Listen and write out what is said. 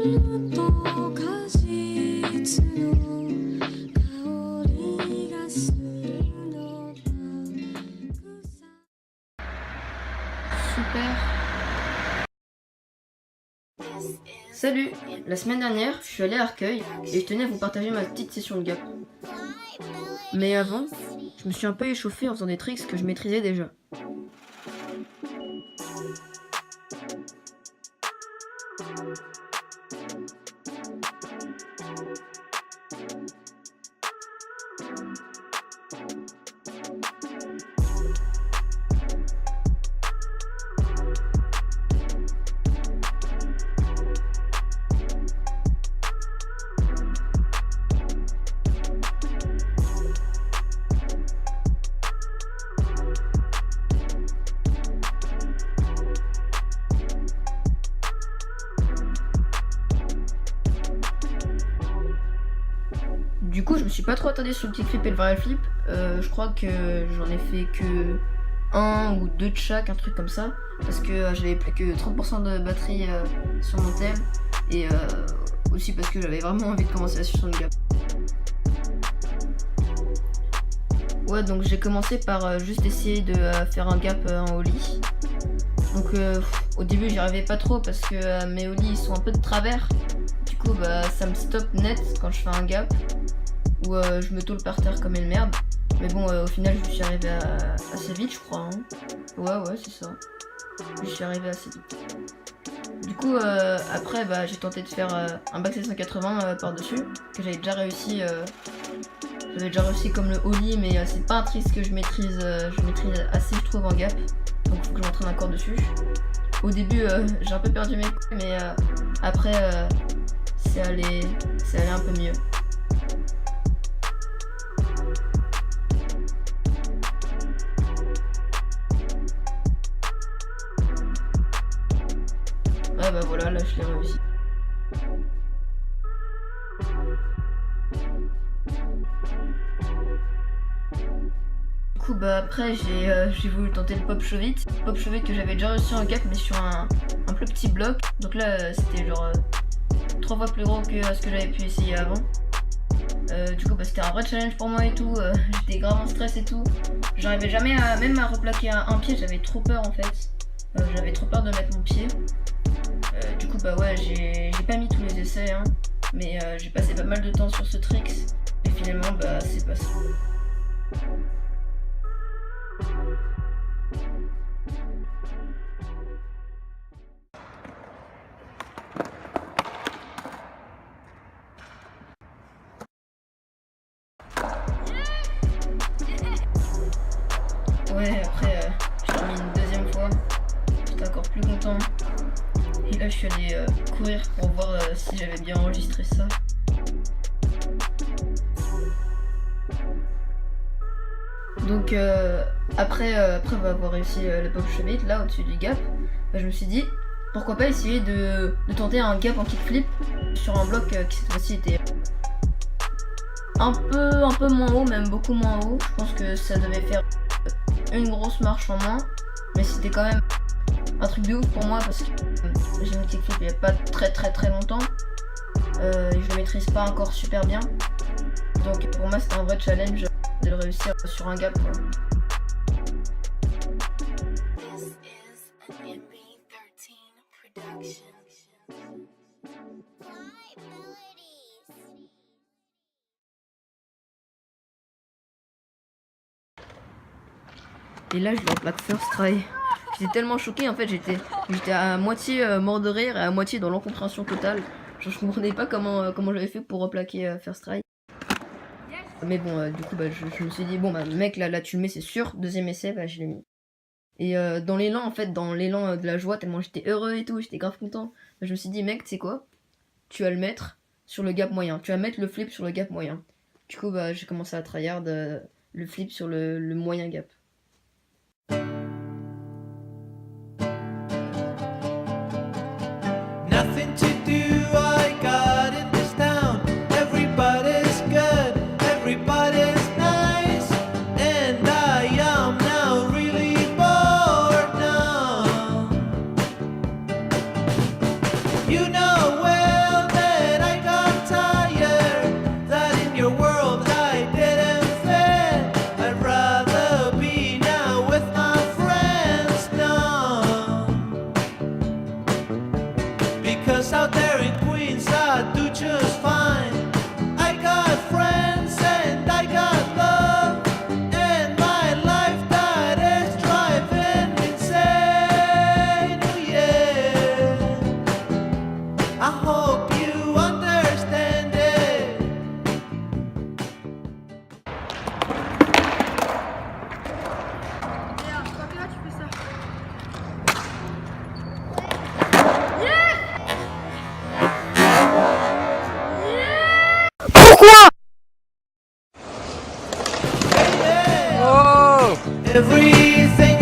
Super. Salut. La semaine dernière, je suis allé à Arcueil et je tenais à vous partager ma petite session de gap. Mais avant, je me suis un peu échauffé en faisant des tricks que je maîtrisais déjà. Du coup, je me suis pas trop attardé sur le kickflip et le varial flip. Je crois que j'en ai fait que un ou deux de chaque, un truc comme ça. Parce que j'avais plus que 30% de batterie sur mon tel. Et aussi parce que j'avais vraiment envie de commencer la session de gap. Ouais, donc j'ai commencé par juste essayer de faire un gap en ollie. Donc au début j'y arrivais pas trop parce que mes ollies ils sont un peu de travers. Du coup bah ça me stoppe net quand je fais un gap. Ou je me tourne par terre comme une merde. Mais bon au final je suis arrivé assez vite je crois. Hein. Ouais c'est ça. Je suis arrivé assez vite. Du coup après bah, j'ai tenté de faire un back 780 par dessus. Que j'avais déjà réussi. J'avais déjà réussi comme le ollie mais c'est pas un trick que je maîtrise assez je trouve en gap. Donc faut que je m'entraîne encore dessus. Au début j'ai un peu perdu mes couilles mais après c'est allé un peu mieux. Ouais bah voilà là je l'ai réussi. Du coup bah après j'ai voulu tenter le pop shove-it. Pop shove-it que j'avais déjà réussi en gap mais sur un plus petit bloc. Donc là c'était genre 3 fois plus gros que ce que j'avais pu essayer avant. Du coup bah, c'était un vrai challenge pour moi et tout, j'étais grave en stress et tout. J'arrivais jamais même à replaquer un pied, j'avais trop peur en fait. J'avais trop peur de mettre mon pied. Du coup bah ouais j'ai pas mis tous les essais hein, mais j'ai passé pas mal de temps sur ce trick et finalement bah c'est passé. Ouais après j'ai mis une deuxième fois, j'étais encore plus content. Et là je suis allé courir pour voir si j'avais bien enregistré ça. Donc après avoir réussi le pop shove-it là au-dessus du gap, bah, je me suis dit pourquoi pas essayer de tenter un gap en kickflip sur un bloc qui cette fois-ci était un peu moins haut, même beaucoup moins haut. Je pense que ça devait faire une grosse marche en moins, mais c'était quand même un truc de ouf pour moi parce que j'ai mis le kickflip il n'y a pas très longtemps. Je le maîtrise pas encore super bien. Donc pour moi c'était un vrai challenge de le réussir sur un gap quoi. Et là je le replaque first try. J'étais tellement choquée en fait, j'étais à moitié mort de rire et à moitié dans l'incompréhension totale. Genre, je comprenais pas comment j'avais fait pour replaquer first try. Mais bon du coup bah, je me suis dit bon bah mec là tu le mets c'est sûr, deuxième essai bah je l'ai mis. Et dans l'élan en fait, dans l'élan de la joie, tellement j'étais heureux et tout, j'étais grave content, bah, je me suis dit mec tu sais quoi, tu vas le mettre sur le gap moyen, tu vas mettre le flip sur le gap moyen. Du coup bah j'ai commencé à tryhard le flip sur le moyen gap. Nothing to do, I got in this town. Everybody's good, everybody's nice, and I am now really bored now. You know well Dairy Queens, I do just fine. I got friends and I got love, and my life that is driving me insane. Oh yeah, I hope you understand it. Oh! Everything